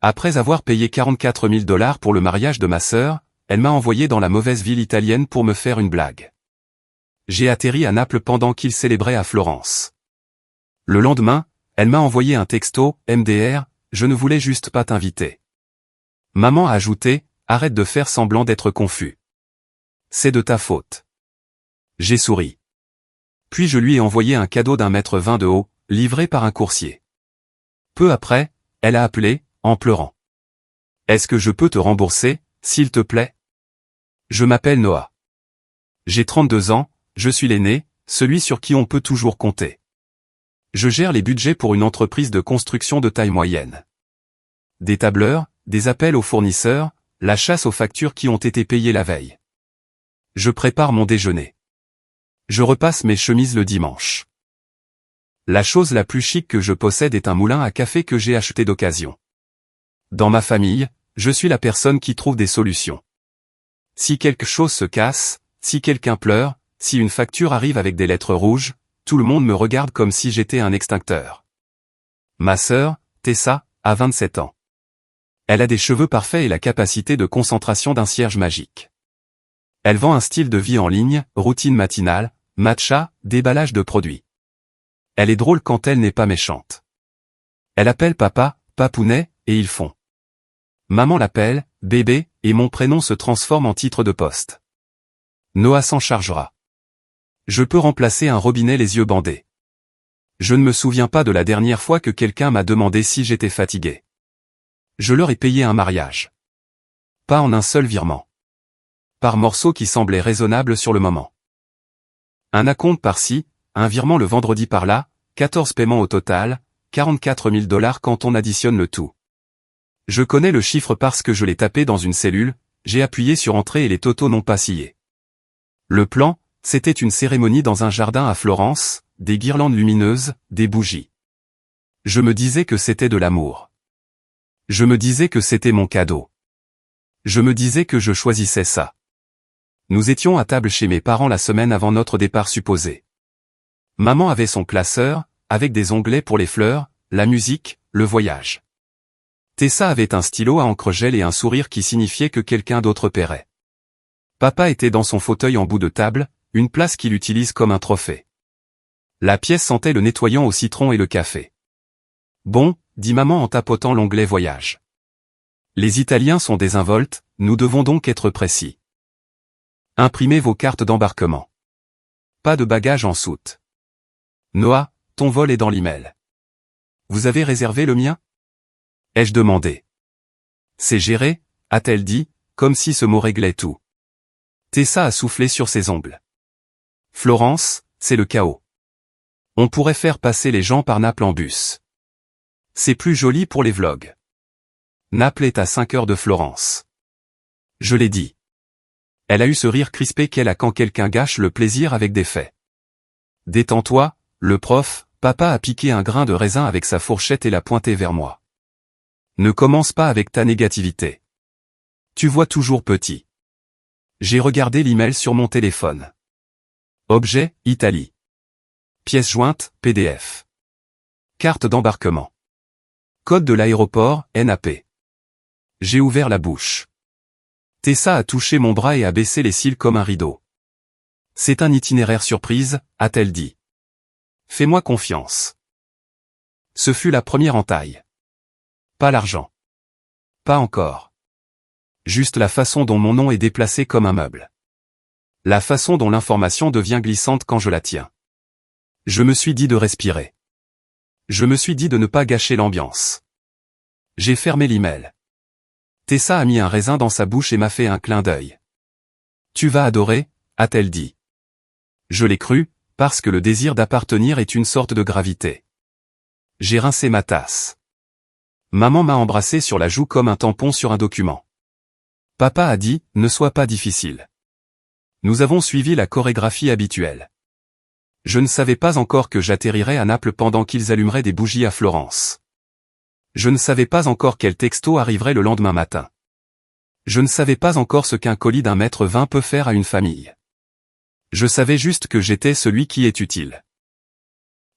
Après avoir payé 44 000 $ pour le mariage de ma sœur, elle m'a envoyé dans la mauvaise ville italienne pour me faire une blague. J'ai atterri à Naples pendant qu'ils célébraient à Florence. Le lendemain, elle m'a envoyé un texto, MDR, je ne voulais juste pas t'inviter. Maman a ajouté, arrête de faire semblant d'être confus. C'est de ta faute. J'ai souri. Puis je lui ai envoyé un cadeau d'1,20 m de haut, livré par un coursier. Peu après, elle a appelé, en pleurant. Est-ce que je peux te rembourser, s'il te plaît? Je m'appelle Noah. J'ai 32 ans, je suis l'aîné, celui sur qui on peut toujours compter. Je gère les budgets pour une entreprise de construction de taille moyenne. Des tableurs, des appels aux fournisseurs, la chasse aux factures qui ont été payées la veille. Je prépare mon déjeuner. Je repasse mes chemises le dimanche. La chose la plus chic que je possède est un moulin à café que j'ai acheté d'occasion. Dans ma famille, je suis la personne qui trouve des solutions. Si quelque chose se casse, si quelqu'un pleure, si une facture arrive avec des lettres rouges, tout le monde me regarde comme si j'étais un extincteur. Ma sœur, Tessa, a 27 ans. Elle a des cheveux parfaits et la capacité de concentration d'un cierge magique. Elle vend un style de vie en ligne, routine matinale, matcha, déballage de produits. Elle est drôle quand elle n'est pas méchante. Elle appelle papa, papounet, et ils font. Maman l'appelle, bébé, et mon prénom se transforme en titre de poste. Noah s'en chargera. Je peux remplacer un robinet les yeux bandés. Je ne me souviens pas de la dernière fois que quelqu'un m'a demandé si j'étais fatigué. Je leur ai payé un mariage. Pas en un seul virement. Par morceaux qui semblaient raisonnables sur le moment. Un acompte par-ci, un virement le vendredi par-là, 14 paiements au total, 44 000 $ quand on additionne le tout. Je connais le chiffre parce que je l'ai tapé dans une cellule, j'ai appuyé sur entrée et les totaux n'ont pas scié. Le plan, c'était une cérémonie dans un jardin à Florence, des guirlandes lumineuses, des bougies. Je me disais que c'était de l'amour. Je me disais que c'était mon cadeau. Je me disais que je choisissais ça. Nous étions à table chez mes parents la semaine avant notre départ supposé. Maman avait son classeur, avec des onglets pour les fleurs, la musique, le voyage. Tessa avait un stylo à encre gel et un sourire qui signifiait que quelqu'un d'autre paierait. Papa était dans son fauteuil en bout de table, une place qu'il utilise comme un trophée. La pièce sentait le nettoyant au citron et le café. Bon, dit maman en tapotant l'onglet voyage. Les Italiens sont désinvoltes, nous devons donc être précis. Imprimez vos cartes d'embarquement. Pas de bagages en soute. Noah, ton vol est dans l'email. Vous avez réservé le mien? Ai-je demandé. C'est géré, a-t-elle dit, comme si ce mot réglait tout. Tessa a soufflé sur ses ongles. Florence, c'est le chaos. On pourrait faire passer les gens par Naples en bus. C'est plus joli pour les vlogs. Naples est à 5 heures de Florence. Je l'ai dit. Elle a eu ce rire crispé qu'elle a quand quelqu'un gâche le plaisir avec des faits. Détends-toi, le prof, papa a piqué un grain de raisin avec sa fourchette et l'a pointé vers moi. Ne commence pas avec ta négativité. Tu vois toujours petit. J'ai regardé l'email sur mon téléphone. Objet, Italie. Pièce jointe, PDF. Carte d'embarquement. Code de l'aéroport, NAP. J'ai ouvert la bouche. Tessa a touché mon bras et a baissé les cils comme un rideau. C'est un itinéraire surprise, a-t-elle dit. Fais-moi confiance. Ce fut la première entaille. Pas l'argent. Pas encore. Juste la façon dont mon nom est déplacé comme un meuble. La façon dont l'information devient glissante quand je la tiens. Je me suis dit de respirer. Je me suis dit de ne pas gâcher l'ambiance. J'ai fermé l'email. Tessa a mis un raisin dans sa bouche et m'a fait un clin d'œil. Tu vas adorer, a-t-elle dit. Je l'ai cru, parce que le désir d'appartenir est une sorte de gravité. J'ai rincé ma tasse. Maman m'a embrassé sur la joue comme un tampon sur un document. Papa a dit, ne sois pas difficile. Nous avons suivi la chorégraphie habituelle. Je ne savais pas encore que j'atterrirais à Naples pendant qu'ils allumeraient des bougies à Florence. Je ne savais pas encore quel texto arriverait le lendemain matin. Je ne savais pas encore ce qu'un colis d'1,20 m peut faire à une famille. Je savais juste que j'étais celui qui est utile.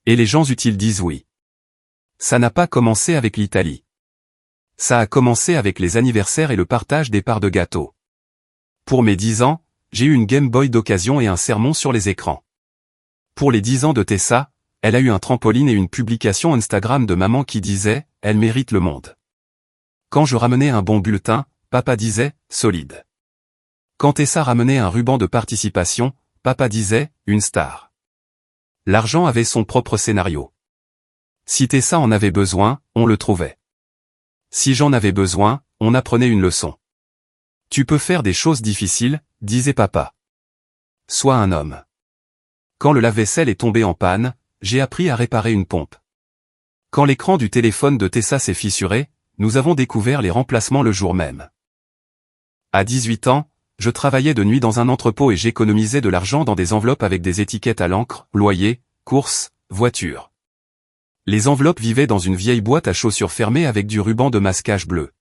Et les gens utiles disent oui. Ça n'a pas commencé avec l'Italie. Ça a commencé avec les anniversaires et le partage des parts de gâteau. Pour mes 10 ans, j'ai eu une Game Boy d'occasion et un sermon sur les écrans. Pour les 10 ans de Tessa, elle a eu un trampoline et une publication Instagram de maman qui disait « Elle mérite le monde ». Quand je ramenais un bon bulletin, papa disait « Solide ». Quand Tessa ramenait un ruban de participation, papa disait « Une star ». L'argent avait son propre scénario. Si Tessa en avait besoin, on le trouvait. Si j'en avais besoin, on apprenait une leçon. Tu peux faire des choses difficiles, disait papa. Sois un homme. Quand le lave-vaisselle est tombé en panne, j'ai appris à réparer une pompe. Quand l'écran du téléphone de Tessa s'est fissuré, nous avons découvert les remplacements le jour même. À 18 ans, je travaillais de nuit dans un entrepôt et j'économisais de l'argent dans des enveloppes avec des étiquettes à l'encre, loyer, courses, voiture. Les enveloppes vivaient dans une vieille boîte à chaussures fermée avec du ruban de masquage bleu.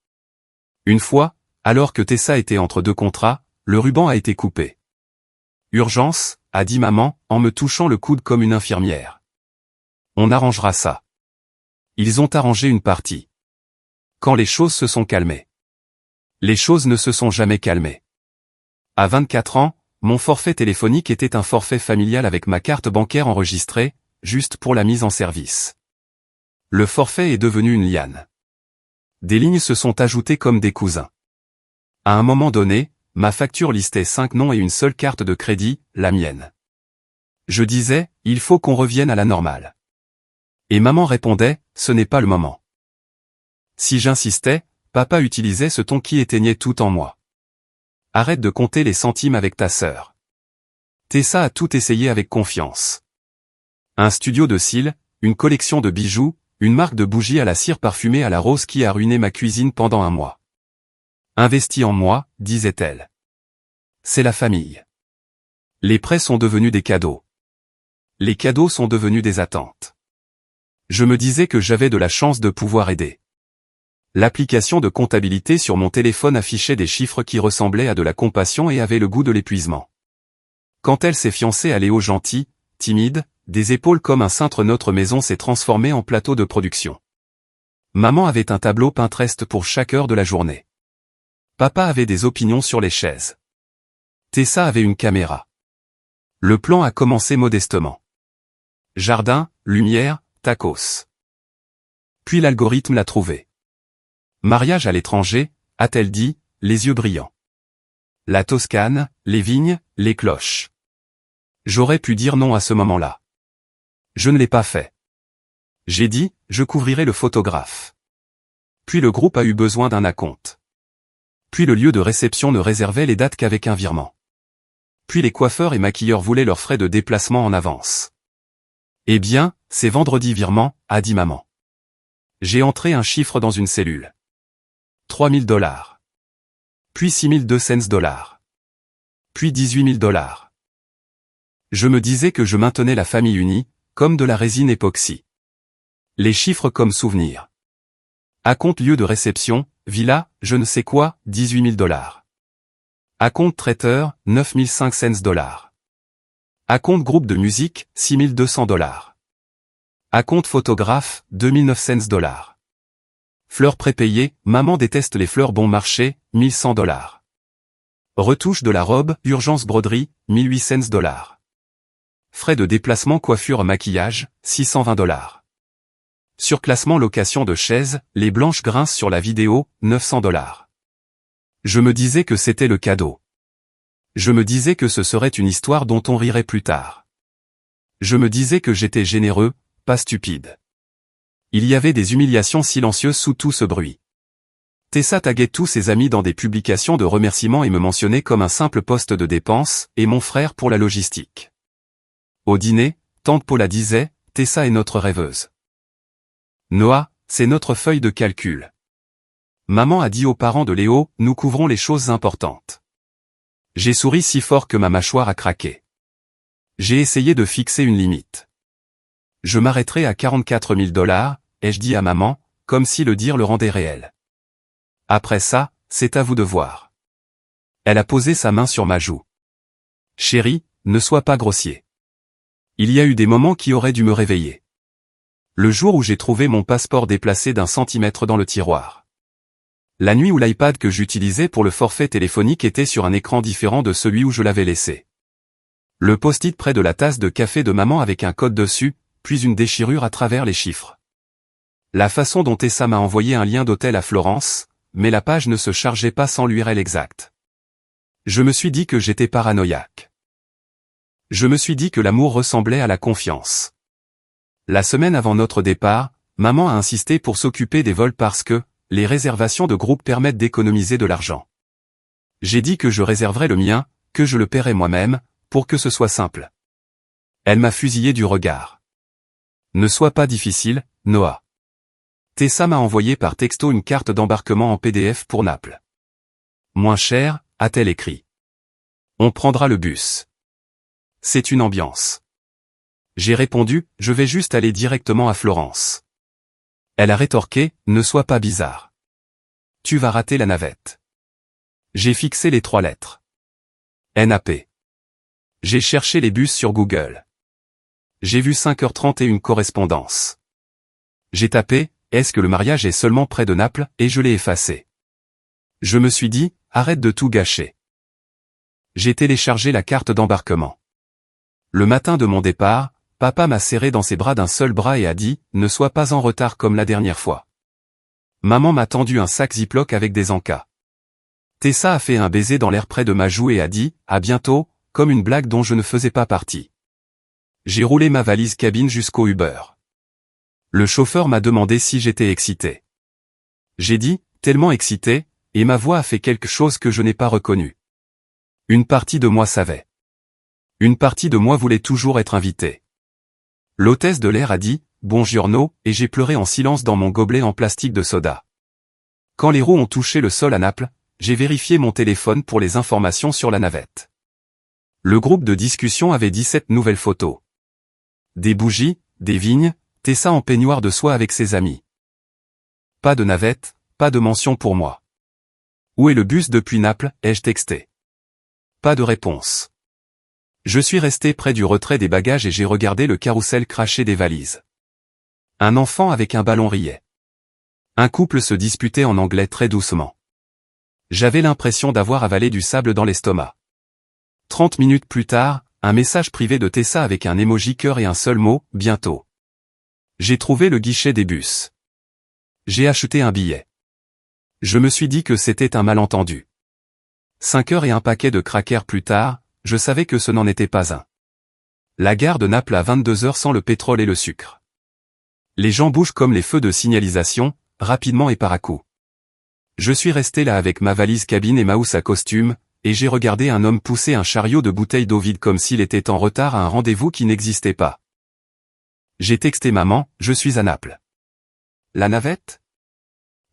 Une fois, alors que Tessa était entre deux contrats, le ruban a été coupé. Urgence, a dit maman, en me touchant le coude comme une infirmière. On arrangera ça. Ils ont arrangé une partie. Quand les choses se sont calmées. Les choses ne se sont jamais calmées. À 24 ans, mon forfait téléphonique était un forfait familial avec ma carte bancaire enregistrée, juste pour la mise en service. Le forfait est devenu une liane. Des lignes se sont ajoutées comme des cousins. À un moment donné, ma facture listait 5 noms et une seule carte de crédit, la mienne. Je disais, il faut qu'on revienne à la normale. Et maman répondait, ce n'est pas le moment. Si j'insistais, papa utilisait ce ton qui éteignait tout en moi. Arrête de compter les centimes avec ta sœur. Tessa a tout essayé avec confiance. Un studio de cils, une collection de bijoux, une marque de bougies à la cire parfumée à la rose qui a ruiné ma cuisine pendant un mois. Investis en moi, disait-elle. C'est la famille. Les prêts sont devenus des cadeaux. Les cadeaux sont devenus des attentes. Je me disais que j'avais de la chance de pouvoir aider. L'application de comptabilité sur mon téléphone affichait des chiffres qui ressemblaient à de la compassion et avaient le goût de l'épuisement. Quand elle s'est fiancée à Léo gentil, timide, des épaules comme un cintre, notre maison s'est transformée en plateau de production. Maman avait un tableau Pinterest pour chaque heure de la journée. Papa avait des opinions sur les chaises. Tessa avait une caméra. Le plan a commencé modestement. Jardin, lumière, tacos. Puis l'algorithme l'a trouvé. Mariage à l'étranger, a-t-elle dit, les yeux brillants. La Toscane, les vignes, les cloches. J'aurais pu dire non à ce moment-là. Je ne l'ai pas fait. J'ai dit, je couvrirai le photographe. Puis le groupe a eu besoin d'un acompte. Puis le lieu de réception ne réservait les dates qu'avec un virement. Puis les coiffeurs et maquilleurs voulaient leurs frais de déplacement en avance. Eh bien, c'est vendredi virement, a dit maman. J'ai entré un chiffre dans une cellule. 3 000 $. Puis 6 200 $. Puis 18 000 $. Je me disais que je maintenais la famille unie, comme de la résine époxy. Les chiffres comme souvenirs. Acompte lieu de réception, villa, je ne sais quoi, 18 000 $. Acompte traiteur, 9 500 $. Acompte groupe de musique, 6 200 $. Acompte photographe, 2 900 $. Fleurs prépayées, maman déteste les fleurs bon marché, 1 100 $. Retouche de la robe, urgence broderie, 1 800 $. Frais de déplacement coiffure maquillage, 620 $. Surclassement location de chaise, les blanches grincent sur la vidéo, 900 $. Je me disais que c'était le cadeau. Je me disais que ce serait une histoire dont on rirait plus tard. Je me disais que j'étais généreux, pas stupide. Il y avait des humiliations silencieuses sous tout ce bruit. Tessa taguait tous ses amis dans des publications de remerciements et me mentionnait comme un simple poste de dépense, et mon frère pour la logistique. Au dîner, tante Paula disait, Tessa est notre rêveuse. Noah, c'est notre feuille de calcul. Maman a dit aux parents de Léo, nous couvrons les choses importantes. J'ai souri si fort que ma mâchoire a craqué. J'ai essayé de fixer une limite. Je m'arrêterai à 44 000 $, ai-je dit à maman, comme si le dire le rendait réel. Après ça, c'est à vous de voir. Elle a posé sa main sur ma joue. Chérie, ne sois pas grossier. Il y a eu des moments qui auraient dû me réveiller. Le jour où j'ai trouvé mon passeport déplacé d'1 centimètre dans le tiroir. La nuit où l'iPad que j'utilisais pour le forfait téléphonique était sur un écran différent de celui où je l'avais laissé. Le post-it près de la tasse de café de maman avec un code dessus, puis une déchirure à travers les chiffres. La façon dont Tessa m'a envoyé un lien d'hôtel à Florence, mais la page ne se chargeait pas sans l'URL exacte. Je me suis dit que j'étais paranoïaque. Je me suis dit que l'amour ressemblait à la confiance. La semaine avant notre départ, maman a insisté pour s'occuper des vols parce que les réservations de groupe permettent d'économiser de l'argent. J'ai dit que je réserverais le mien, que je le paierais moi-même, pour que ce soit simple. Elle m'a fusillé du regard. Ne sois pas difficile, Noah. Tessa m'a envoyé par texto une carte d'embarquement en PDF pour Naples. Moins cher, a-t-elle écrit. On prendra le bus. C'est une ambiance. J'ai répondu, je vais juste aller directement à Florence. Elle a rétorqué, ne sois pas bizarre. Tu vas rater la navette. J'ai fixé les 3 lettres. NAP. J'ai cherché les bus sur Google. J'ai vu 5h30 et une correspondance. J'ai tapé, est-ce que le mariage est seulement près de Naples, et je l'ai effacé. Je me suis dit, arrête de tout gâcher. J'ai téléchargé la carte d'embarquement. Le matin de mon départ, papa m'a serré dans ses bras d'un seul bras et a dit, ne sois pas en retard comme la dernière fois. Maman m'a tendu un sac Ziploc avec des encas. Tessa a fait un baiser dans l'air près de ma joue et a dit, à bientôt, comme une blague dont je ne faisais pas partie. J'ai roulé ma valise cabine jusqu'au Uber. Le chauffeur m'a demandé si j'étais excité. J'ai dit, tellement excité, et ma voix a fait quelque chose que je n'ai pas reconnu. Une partie de moi savait. Une partie de moi voulait toujours être invitée. L'hôtesse de l'air a dit, bonjour, et j'ai pleuré en silence dans mon gobelet en plastique de soda. Quand les roues ont touché le sol à Naples, j'ai vérifié mon téléphone pour les informations sur la navette. Le groupe de discussion avait 17 nouvelles photos. Des bougies, des vignes, Tessa en peignoir de soie avec ses amis. Pas de navette, pas de mention pour moi. Où est le bus depuis Naples, ai-je texté. Pas de réponse. Je suis resté près du retrait des bagages et j'ai regardé le carrousel cracher des valises. Un enfant avec un ballon riait. Un couple se disputait en anglais très doucement. J'avais l'impression d'avoir avalé du sable dans l'estomac. 30 minutes plus tard, un message privé de Tessa avec un emoji cœur et un seul mot, bientôt. J'ai trouvé le guichet des bus. J'ai acheté un billet. Je me suis dit que c'était un malentendu. 5 heures et un paquet de crackers plus tard, je savais que ce n'en était pas un. La gare de Naples à 22 heures sans le pétrole et le sucre. Les gens bougent comme les feux de signalisation, rapidement et par à-coups. Je suis resté là avec ma valise cabine et ma housse à costume, et j'ai regardé un homme pousser un chariot de bouteilles d'eau vide comme s'il était en retard à un rendez-vous qui n'existait pas. J'ai texté maman, je suis à Naples. La navette?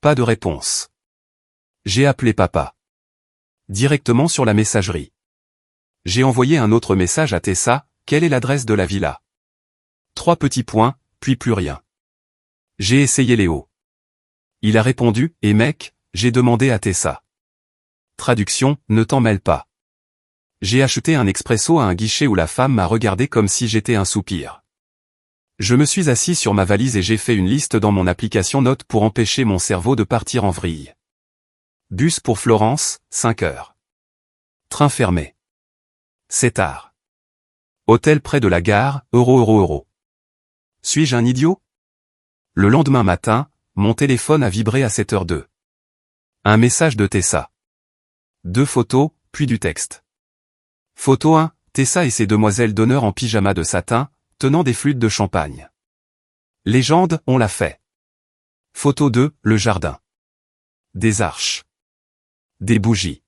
Pas de réponse. J'ai appelé papa. Directement sur la messagerie. J'ai envoyé un autre message à Tessa, quelle est l'adresse de la villa? 3 petits points, puis plus rien. J'ai essayé Léo. Il a répondu, et mec, j'ai demandé à Tessa. Traduction, ne t'en mêle pas. J'ai acheté un expresso à un guichet où la femme m'a regardé comme si j'étais un soupir. Je me suis assis sur ma valise et j'ai fait une liste dans mon application Notes pour empêcher mon cerveau de partir en vrille. Bus pour Florence, 5 heures. Train fermé. C'est tard. Hôtel près de la gare, euro. Suis-je un idiot? Le lendemain matin, mon téléphone a vibré à 7h02. Un message de Tessa. 2 photos, puis du texte. Photo 1, Tessa et ses demoiselles d'honneur en pyjama de satin, tenant des flûtes de champagne. Légende, on l'a fait. Photo 2, le jardin. Des arches. Des bougies.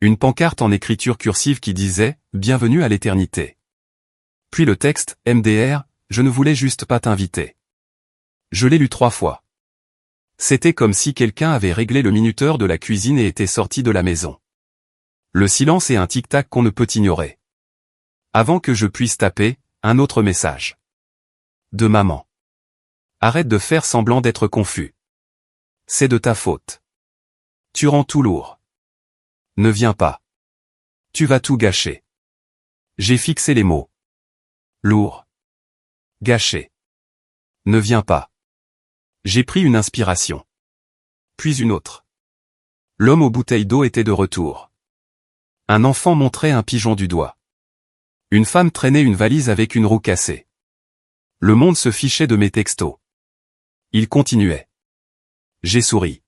Une pancarte en écriture cursive qui disait « Bienvenue à l'éternité ». Puis le texte « MDR, je ne voulais juste pas t'inviter ». Je l'ai lu 3 fois. C'était comme si quelqu'un avait réglé le minuteur de la cuisine et était sorti de la maison. Le silence est un tic-tac qu'on ne peut ignorer. Avant que je puisse taper, un autre message. De maman. Arrête de faire semblant d'être confus. C'est de ta faute. Tu rends tout lourd. Ne viens pas. Tu vas tout gâcher. J'ai fixé les mots. Lourd. Gâché. Ne viens pas. J'ai pris une inspiration. Puis puis une autre. L'homme aux bouteilles d'eau était de retour. Un enfant montrait un pigeon du doigt. Une femme traînait une valise avec une roue cassée. Le monde se fichait de mes textos. Il continuait. J'ai souri.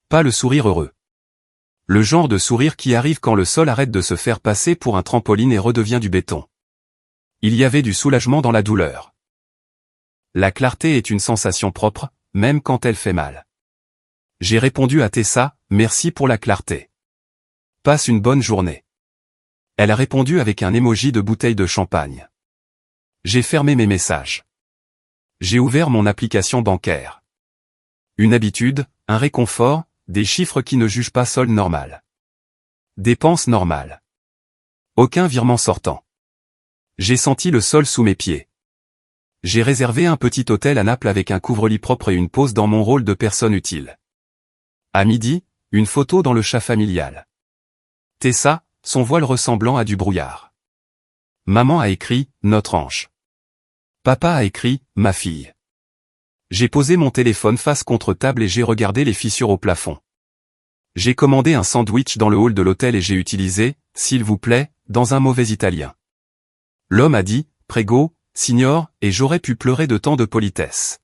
Pas le sourire heureux. Le genre de sourire qui arrive quand le sol arrête de se faire passer pour un trampoline et redevient du béton. Il y avait du soulagement dans la douleur. La clarté est une sensation propre, même quand elle fait mal. J'ai répondu à Tessa, merci pour la clarté. Passe une bonne journée. Elle a répondu avec un emoji de bouteille de champagne. J'ai fermé mes messages. J'ai ouvert mon application bancaire. Une habitude, un réconfort, des chiffres qui ne jugent pas solde normal. Dépenses normales. Aucun virement sortant. J'ai senti le sol sous mes pieds. J'ai réservé un petit hôtel à Naples avec un couvre-lit propre et une pause dans mon rôle de personne utile. À midi, une photo dans le chat familial. Tessa, son voile ressemblant à du brouillard. Maman a écrit « Notre ange ». Papa a écrit « Ma fille ». J'ai posé mon téléphone face contre table et j'ai regardé les fissures au plafond. J'ai commandé un sandwich dans le hall de l'hôtel et j'ai utilisé « S'il vous plaît » dans un mauvais italien. L'homme a dit « Prego, signor » et j'aurais pu pleurer de tant de politesse.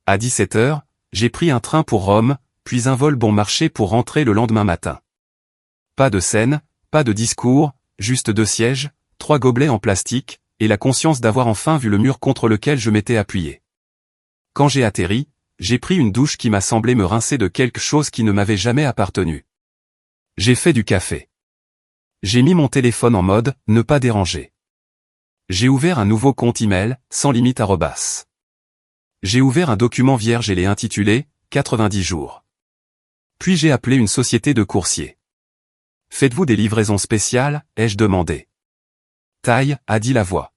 À 17h, j'ai pris un train pour Rome, puis un vol bon marché pour rentrer le lendemain matin. Pas de scène, pas de discours, juste 2 sièges, 3 gobelets en plastique, et la conscience d'avoir enfin vu le mur contre lequel je m'étais appuyé. Quand j'ai atterri, j'ai pris une douche qui m'a semblé me rincer de quelque chose qui ne m'avait jamais appartenu. J'ai fait du café. J'ai mis mon téléphone en mode « Ne pas déranger ». J'ai ouvert un nouveau compte email, sans limite @. J'ai ouvert un document vierge et l'ai intitulé « 90 jours ». Puis j'ai appelé une société de coursier. « Faites-vous des livraisons spéciales ?» ai-je demandé. « Taille » a dit la voix.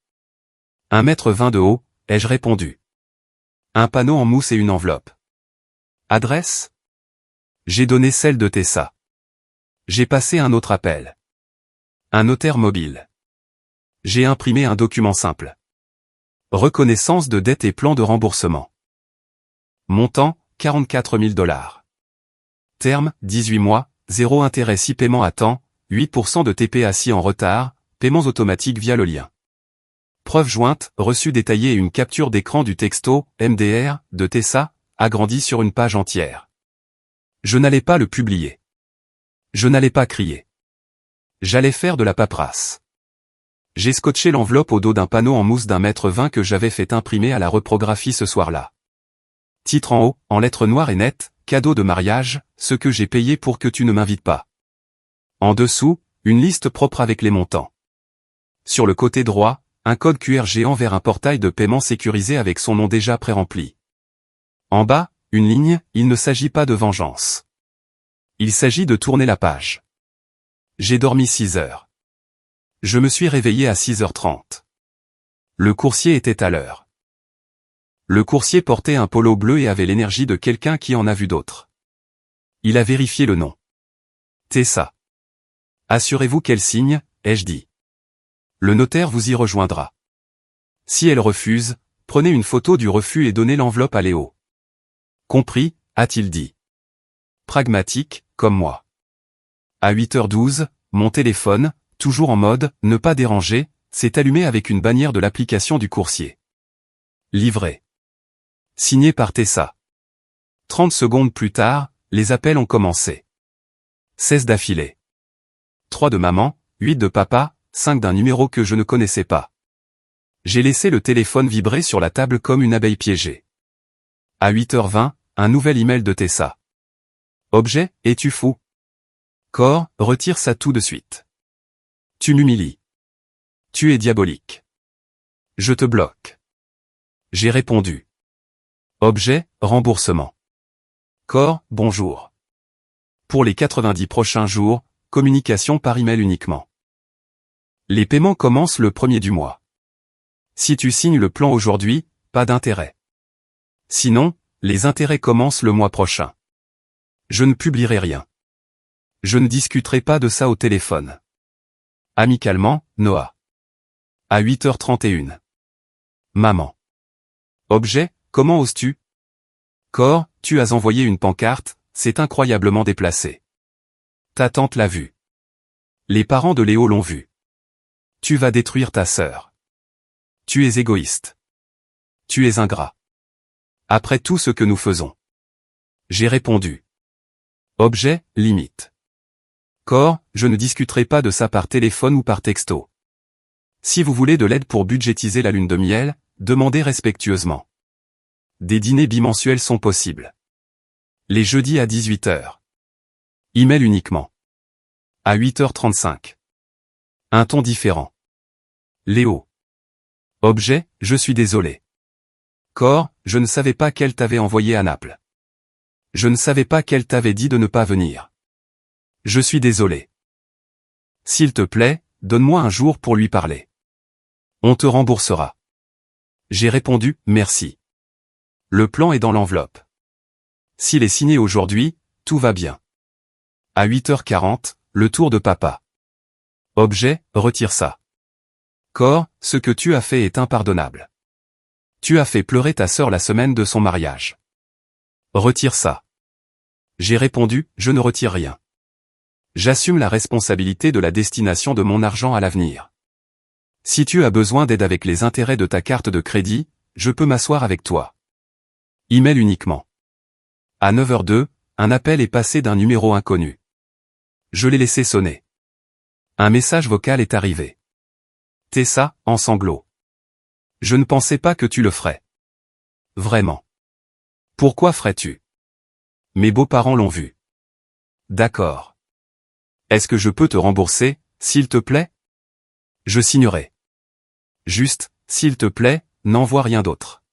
1,20 m de haut, ai-je répondu. Un panneau en mousse et une enveloppe. Adresse ? J'ai donné celle de Tessa. J'ai passé un autre appel. Un notaire mobile. J'ai imprimé un document simple. Reconnaissance de dette et plan de remboursement. Montant, 44 000 $. Terme, 18 mois, 0 intérêt si paiement à temps, 8% de TPA si en retard, paiements automatiques via le lien. Preuve jointe, reçu détaillé et une capture d'écran du texto, MDR, de Tessa, agrandi sur une page entière. Je n'allais pas le publier. Je n'allais pas crier. J'allais faire de la paperasse. J'ai scotché l'enveloppe au dos d'un panneau en mousse d'1,20 m que j'avais fait imprimer à la reprographie ce soir-là. Titre en haut, en lettres noires et nettes, cadeau de mariage, ce que j'ai payé pour que tu ne m'invites pas. En dessous, une liste propre avec les montants. Sur le côté droit, un code QR géant vers un portail de paiement sécurisé avec son nom déjà pré-rempli. En bas, une ligne, il ne s'agit pas de vengeance. Il s'agit de tourner la page. J'ai dormi 6 heures. Je me suis réveillé à 6h30. Le coursier était à l'heure. Le coursier portait un polo bleu et avait l'énergie de quelqu'un qui en a vu d'autres. Il a vérifié le nom. Tessa. Assurez-vous qu'elle signe, ai-je dit. Le notaire vous y rejoindra. Si elle refuse, prenez une photo du refus et donnez l'enveloppe à Léo. Compris, a-t-il dit. Pragmatique, comme moi. À 8h12, mon téléphone, toujours en mode « Ne pas déranger », s'est allumé avec une bannière de l'application du coursier. Livré. Signé par Tessa. 30 secondes plus tard, les appels ont commencé. 16 d'affilée. 3 de maman, 8 de papa, 5 d'un numéro que je ne connaissais pas. J'ai laissé le téléphone vibrer sur la table comme une abeille piégée. À 8h20, un nouvel email de Tessa. Objet, es-tu fou? Corps, retire ça tout de suite. Tu m'humilies. Tu es diabolique. Je te bloque. J'ai répondu. Objet, remboursement. Corps, bonjour. Pour les 90 prochains jours, communication par email uniquement. Les paiements commencent le 1er du mois. Si tu signes le plan aujourd'hui, pas d'intérêt. Sinon, les intérêts commencent le mois prochain. Je ne publierai rien. Je ne discuterai pas de ça au téléphone. Amicalement, Noah. À 8h31. Maman. Objet, comment oses-tu? Corps, tu as envoyé une pancarte, c'est incroyablement déplacé. Ta tante l'a vu. Les parents de Léo l'ont vu. Tu vas détruire ta sœur. Tu es égoïste. Tu es ingrat. Après tout ce que nous faisons. J'ai répondu. Objet, limite. Corps, je ne discuterai pas de ça par téléphone ou par texto. Si vous voulez de l'aide pour budgétiser la lune de miel, demandez respectueusement. Des dîners bimensuels sont possibles. Les jeudis à 18h. Email uniquement. À 8h35. Un ton différent. Léo. Objet, je suis désolé. Corps, je ne savais pas qu'elle t'avait envoyé à Naples. Je ne savais pas qu'elle t'avait dit de ne pas venir. Je suis désolé. S'il te plaît, donne-moi un jour pour lui parler. On te remboursera. J'ai répondu, merci. Le plan est dans l'enveloppe. S'il est signé aujourd'hui, tout va bien. À 8h40, le tour de papa. Objet, retire ça. Corps, ce que tu as fait est impardonnable. Tu as fait pleurer ta sœur la semaine de son mariage. Retire ça. J'ai répondu, je ne retire rien. J'assume la responsabilité de la destination de mon argent à l'avenir. Si tu as besoin d'aide avec les intérêts de ta carte de crédit, je peux m'asseoir avec toi. Email uniquement. À 9h02, un appel est passé d'un numéro inconnu. Je l'ai laissé sonner. Un message vocal est arrivé. Tessa, en sanglots. Je ne pensais pas que tu le ferais. Vraiment. Pourquoi ferais-tu? Mes beaux-parents l'ont vu. D'accord. Est-ce que je peux te rembourser, s'il te plaît? Je signerai. Juste, s'il te plaît, n'envoie rien d'autre.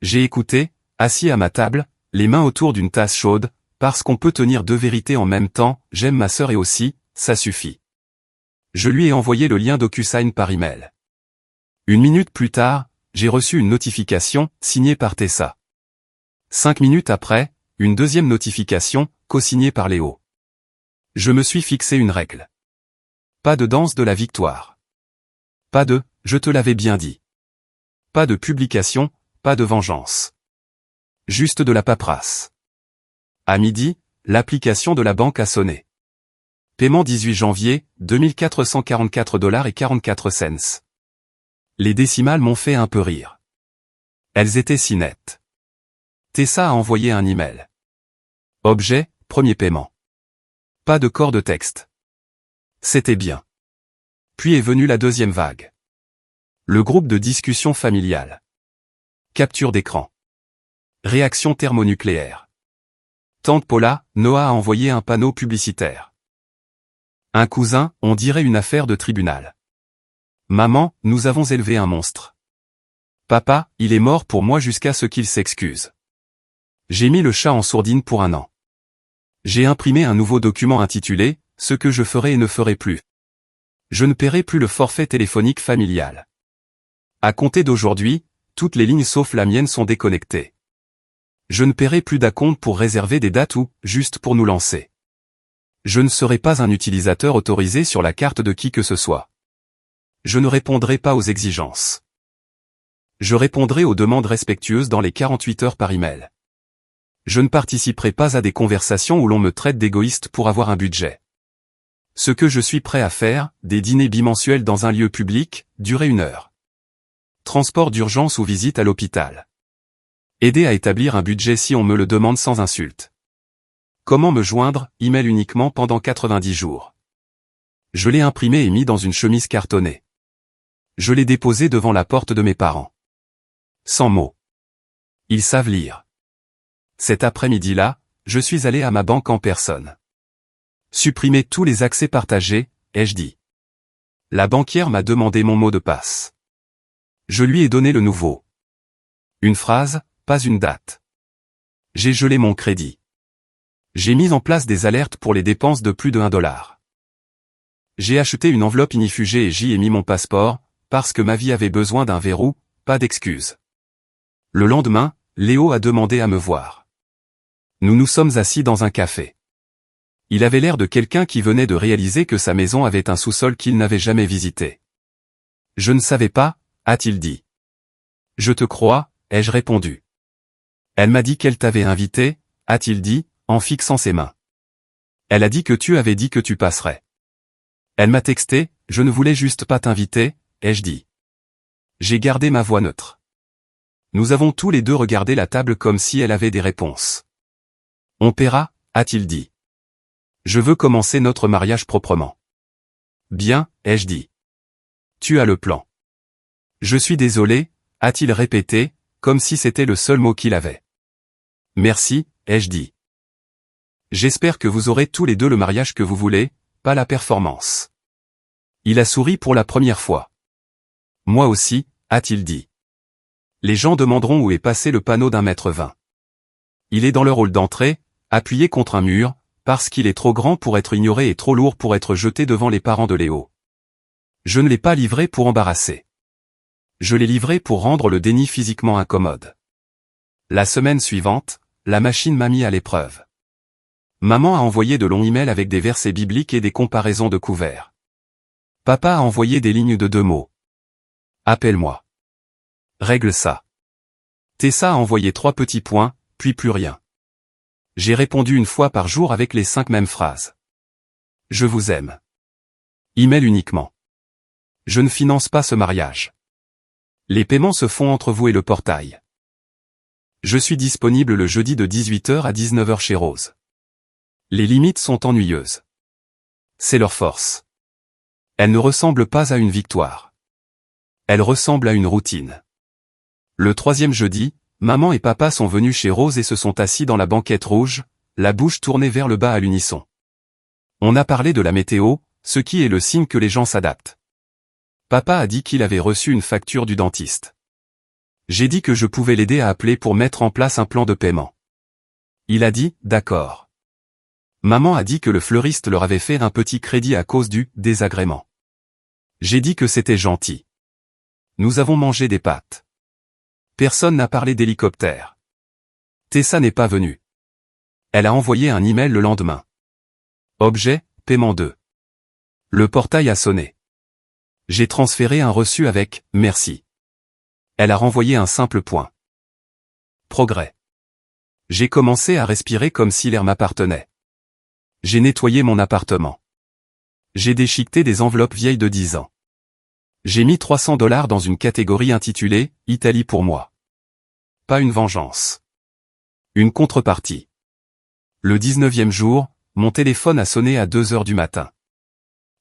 J'ai écouté, assis à ma table, les mains autour d'une tasse chaude, parce qu'on peut tenir deux vérités en même temps, j'aime ma sœur et aussi, ça suffit. Je lui ai envoyé le lien DocuSign par email. 1 minute plus tard, j'ai reçu une notification, signée par Tessa. 5 minutes après, une deuxième notification, co-signée par Léo. Je me suis fixé une règle. Pas de danse de la victoire. Pas de « je te l'avais bien dit ». Pas de publication, pas de vengeance. Juste de la paperasse. À midi, l'application de la banque a sonné. Paiement 18 janvier, 2444,44 $. Les décimales m'ont fait un peu rire. Elles étaient si nettes. Tessa a envoyé un email. Objet, premier paiement. Pas de corps de texte. C'était bien. Puis est venue la deuxième vague. Le groupe de discussion familiale. Capture d'écran. Réaction thermonucléaire. Tante Paula, Noah a envoyé un panneau publicitaire. Un cousin, on dirait une affaire de tribunal. Maman, nous avons élevé un monstre. Papa, il est mort pour moi jusqu'à ce qu'il s'excuse. J'ai mis le chat en sourdine pour 1 an. J'ai imprimé un nouveau document intitulé « Ce que je ferai et ne ferai plus ». Je ne paierai plus le forfait téléphonique familial. À compter d'aujourd'hui, toutes les lignes sauf la mienne sont déconnectées. Je ne paierai plus d'acompte pour réserver des dates ou, juste pour nous lancer. Je ne serai pas un utilisateur autorisé sur la carte de qui que ce soit. Je ne répondrai pas aux exigences. Je répondrai aux demandes respectueuses dans les 48 heures par email. Je ne participerai pas à des conversations où l'on me traite d'égoïste pour avoir un budget. Ce que je suis prêt à faire, des dîners bimensuels dans un lieu public, durer 1 heure. Transport d'urgence ou visite à l'hôpital. Aider à établir un budget si on me le demande sans insulte. Comment me joindre, email uniquement pendant 90 jours. Je l'ai imprimé et mis dans une chemise cartonnée. Je l'ai déposé devant la porte de mes parents. Sans mots. Ils savent lire. Cet après-midi-là, je suis allé à ma banque en personne. Supprimer tous les accès partagés, ai-je dit. La banquière m'a demandé mon mot de passe. Je lui ai donné le nouveau. Une phrase, pas une date. J'ai gelé mon crédit. J'ai mis en place des alertes pour les dépenses de plus de $1. J'ai acheté une enveloppe ignifugée et j'y ai mis mon passeport, parce que ma vie avait besoin d'un verrou, pas d'excuses. Le lendemain, Léo a demandé à me voir. Nous nous sommes assis dans un café. Il avait l'air de quelqu'un qui venait de réaliser que sa maison avait un sous-sol qu'il n'avait jamais visité. Je ne savais pas, a-t-il dit. Je te crois, ai-je répondu. Elle m'a dit qu'elle t'avait invité, a-t-il dit, en fixant ses mains. Elle a dit que tu avais dit que tu passerais. Elle m'a texté, je ne voulais juste pas t'inviter, ai-je dit. J'ai gardé ma voix neutre. Nous avons tous les deux regardé la table comme si elle avait des réponses. On paiera, a-t-il dit. Je veux commencer notre mariage proprement. Bien, ai-je dit. Tu as le plan. Je suis désolé, a-t-il répété, comme si c'était le seul mot qu'il avait. Merci, ai-je dit. J'espère que vous aurez tous les deux le mariage que vous voulez, pas la performance. Il a souri pour la première fois. Moi aussi, a-t-il dit. Les gens demanderont où est passé le panneau d'1,20 m. Il est dans le hall d'entrée, appuyé contre un mur, parce qu'il est trop grand pour être ignoré et trop lourd pour être jeté devant les parents de Léo. Je ne l'ai pas livré pour embarrasser. Je l'ai livré pour rendre le déni physiquement incommode. La semaine suivante, la machine m'a mis à l'épreuve. Maman a envoyé de longs emails avec des versets bibliques et des comparaisons de couverts. Papa a envoyé des lignes de 2 mots. Appelle-moi. Règle ça. Tessa a envoyé 3 petits points, puis plus rien. J'ai répondu une fois par jour avec les 5 mêmes phrases. Je vous aime. Email uniquement. Je ne finance pas ce mariage. Les paiements se font entre vous et le portail. Je suis disponible le jeudi de 18 h à 19 h chez Rose. Les limites sont ennuyeuses. C'est leur force. Elles ne ressemblent pas à une victoire. Elles ressemblent à une routine. Le 3e jeudi, maman et papa sont venus chez Rose et se sont assis dans la banquette rouge, la bouche tournée vers le bas à l'unisson. On a parlé de la météo, ce qui est le signe que les gens s'adaptent. Papa a dit qu'il avait reçu une facture du dentiste. J'ai dit que je pouvais l'aider à appeler pour mettre en place un plan de paiement. Il a dit, d'accord. Maman a dit que le fleuriste leur avait fait un petit crédit à cause du désagrément. J'ai dit que c'était gentil. Nous avons mangé des pâtes. Personne n'a parlé d'hélicoptère. Tessa n'est pas venue. Elle a envoyé un email le lendemain. Objet, paiement 2. Le portail a sonné. J'ai transféré un reçu avec « Merci ». Elle a renvoyé un simple point. Progrès. J'ai commencé à respirer comme si l'air m'appartenait. J'ai nettoyé mon appartement. J'ai déchiqueté des enveloppes vieilles de 10 ans. J'ai mis $300 dans une catégorie intitulée « Italie pour moi ». Pas une vengeance. Une contrepartie. Le 19e jour, mon téléphone a sonné à 2 h du matin.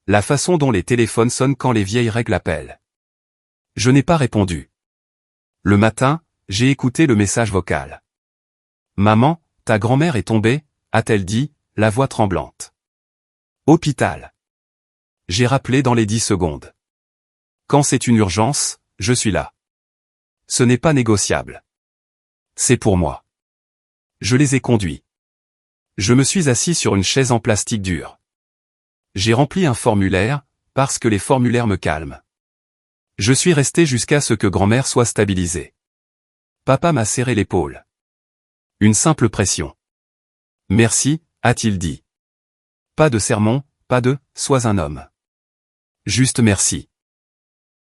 La façon dont les téléphones sonnent quand les vieilles règles appellent. Je n'ai pas répondu. Le matin, j'ai écouté le message vocal. Maman, ta grand-mère est tombée, a-t-elle dit, la voix tremblante. Hôpital. J'ai rappelé dans les 10 secondes. Quand c'est une urgence, je suis là. Ce n'est pas négociable. C'est pour moi. Je les ai conduits. Je me suis assis sur une chaise en plastique dur. J'ai rempli un formulaire, parce que les formulaires me calment. Je suis resté jusqu'à ce que grand-mère soit stabilisée. Papa m'a serré l'épaule. Une simple pression. Merci, a-t-il dit. Pas de sermon, pas de « sois un homme ». Juste merci.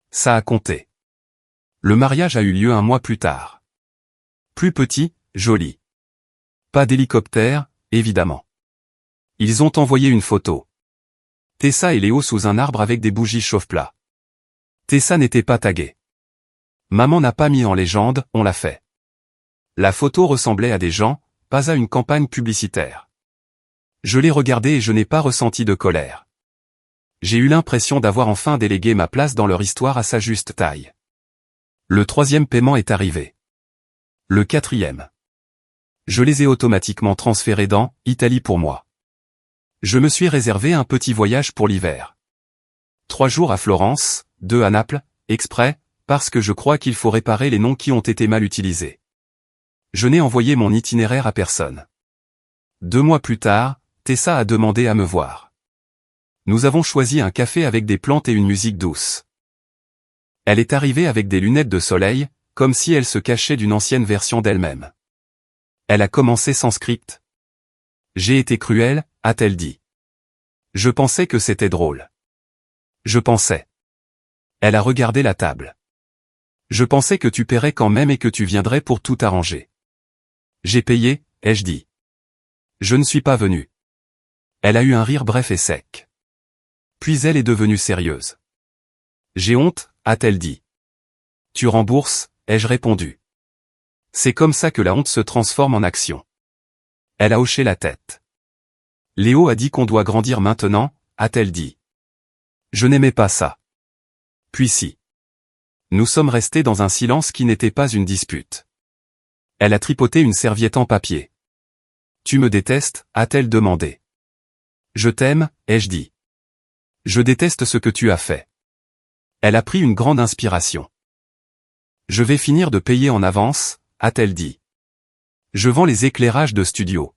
Ça a compté. Le mariage a eu lieu un mois plus tard. Plus petit, joli. Pas d'hélicoptère, évidemment. Ils ont envoyé une photo. Tessa et Léo sous un arbre avec des bougies chauffe-plat. Tessa n'était pas taguée. Maman n'a pas mis en légende, on l'a fait. La photo ressemblait à des gens, pas à une campagne publicitaire. Je l'ai regardée et je n'ai pas ressenti de colère. J'ai eu l'impression d'avoir enfin délégué ma place dans leur histoire à sa juste taille. Le 3e paiement est arrivé. Le 4e. Je les ai automatiquement transférés dans « Italie pour moi ». Je me suis réservé un petit voyage pour l'hiver. 3 jours à Florence, 2 à Naples, exprès, parce que je crois qu'il faut réparer les noms qui ont été mal utilisés. Je n'ai envoyé mon itinéraire à personne. 2 mois plus tard, Tessa a demandé à me voir. Nous avons choisi un café avec des plantes et une musique douce. Elle est arrivée avec des lunettes de soleil, comme si elle se cachait d'une ancienne version d'elle-même. Elle a commencé sans script. J'ai été cruelle, a-t-elle dit. Je pensais que c'était drôle. Je pensais. Elle a regardé la table. Je pensais que tu paierais quand même et que tu viendrais pour tout arranger. J'ai payé, ai-je dit. Je ne suis pas venu. Elle a eu un rire bref et sec. Puis elle est devenue sérieuse. J'ai honte, a-t-elle dit. Tu rembourses, ai-je répondu. C'est comme ça que la honte se transforme en action. Elle a hoché la tête. Léo a dit qu'on doit grandir maintenant, a-t-elle dit. Je n'aimais pas ça. Puis si. Nous sommes restés dans un silence qui n'était pas une dispute. Elle a tripoté une serviette en papier. Tu me détestes, a-t-elle demandé. Je t'aime, ai-je dit. Je déteste ce que tu as fait. Elle a pris une grande inspiration. Je vais finir de payer en avance, a-t-elle dit. Je vends les éclairages de studio.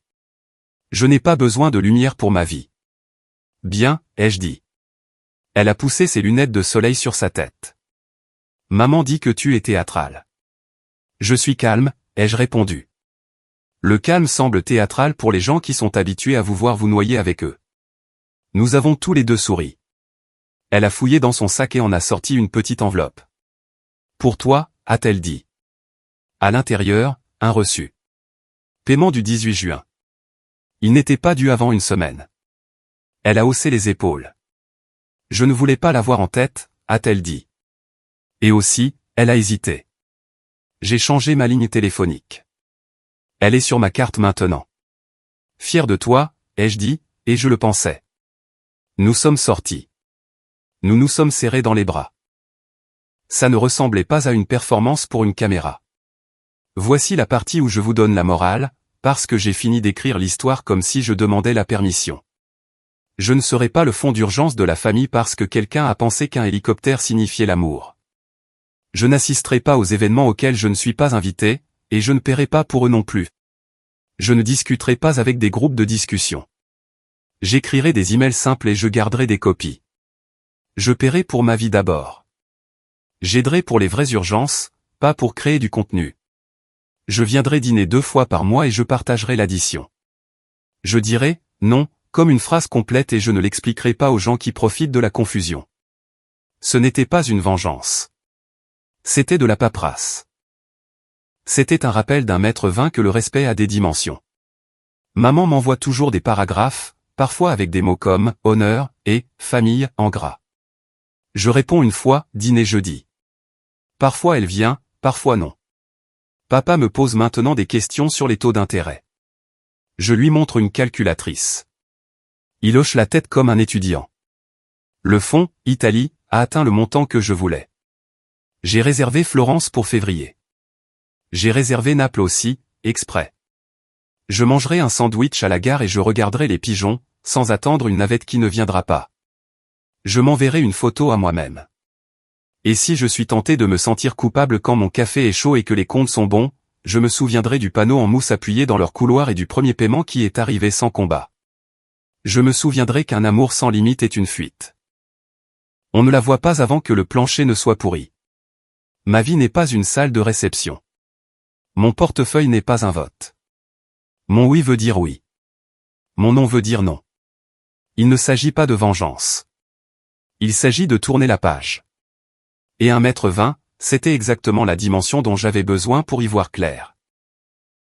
Je n'ai pas besoin de lumière pour ma vie. Bien, ai-je dit. Elle a poussé ses lunettes de soleil sur sa tête. Maman dit que tu es théâtral. Je suis calme, ai-je répondu. Le calme semble théâtral pour les gens qui sont habitués à vous voir vous noyer avec eux. Nous avons tous les deux souri. Elle a fouillé dans son sac et en a sorti une petite enveloppe. Pour toi, a-t-elle dit. À l'intérieur, un reçu. Paiement du 18 juin. Il n'était pas dû avant une semaine. Elle a haussé les épaules. Je ne voulais pas l'avoir en tête, a-t-elle dit. Et aussi, elle a hésité. J'ai changé ma ligne téléphonique. Elle est sur ma carte maintenant. Fier de toi, ai-je dit, et je le pensais. Nous sommes sortis. Nous nous sommes serrés dans les bras. Ça ne ressemblait pas à une performance pour une caméra. Voici la partie où je vous donne la morale, parce que j'ai fini d'écrire l'histoire comme si je demandais la permission. Je ne serai pas le fond d'urgence de la famille parce que quelqu'un a pensé qu'un hélicoptère signifiait l'amour. Je n'assisterai pas aux événements auxquels je ne suis pas invité, et je ne paierai pas pour eux non plus. Je ne discuterai pas avec des groupes de discussion. J'écrirai des emails simples et je garderai des copies. Je paierai pour ma vie d'abord. J'aiderai pour les vraies urgences, pas pour créer du contenu. Je viendrai dîner 2 fois par mois et je partagerai l'addition. Je dirai, non, comme une phrase complète et je ne l'expliquerai pas aux gens qui profitent de la confusion. Ce n'était pas une vengeance. C'était de la paperasse. C'était un rappel d'un maître 20 que le respect a des dimensions. Maman m'envoie toujours des paragraphes, parfois avec des mots comme « honneur » et « famille » en gras. Je réponds une fois, dîner jeudi. Parfois elle vient, parfois non. Papa me pose maintenant des questions sur les taux d'intérêt. Je lui montre une calculatrice. Il hoche la tête comme un étudiant. Le fonds, Italie, a atteint le montant que je voulais. J'ai réservé Florence pour février. J'ai réservé Naples aussi, exprès. Je mangerai un sandwich à la gare et je regarderai les pigeons, sans attendre une navette qui ne viendra pas. Je m'enverrai une photo à moi-même. Et si je suis tenté de me sentir coupable quand mon café est chaud et que les comptes sont bons, je me souviendrai du panneau en mousse appuyé dans leur couloir et du premier paiement qui est arrivé sans combat. Je me souviendrai qu'un amour sans limite est une fuite. On ne la voit pas avant que le plancher ne soit pourri. Ma vie n'est pas une salle de réception. Mon portefeuille n'est pas un vote. Mon oui veut dire oui. Mon non veut dire non. Il ne s'agit pas de vengeance. Il s'agit de tourner la page. Et 1,20 m, c'était exactement la dimension dont j'avais besoin pour y voir clair.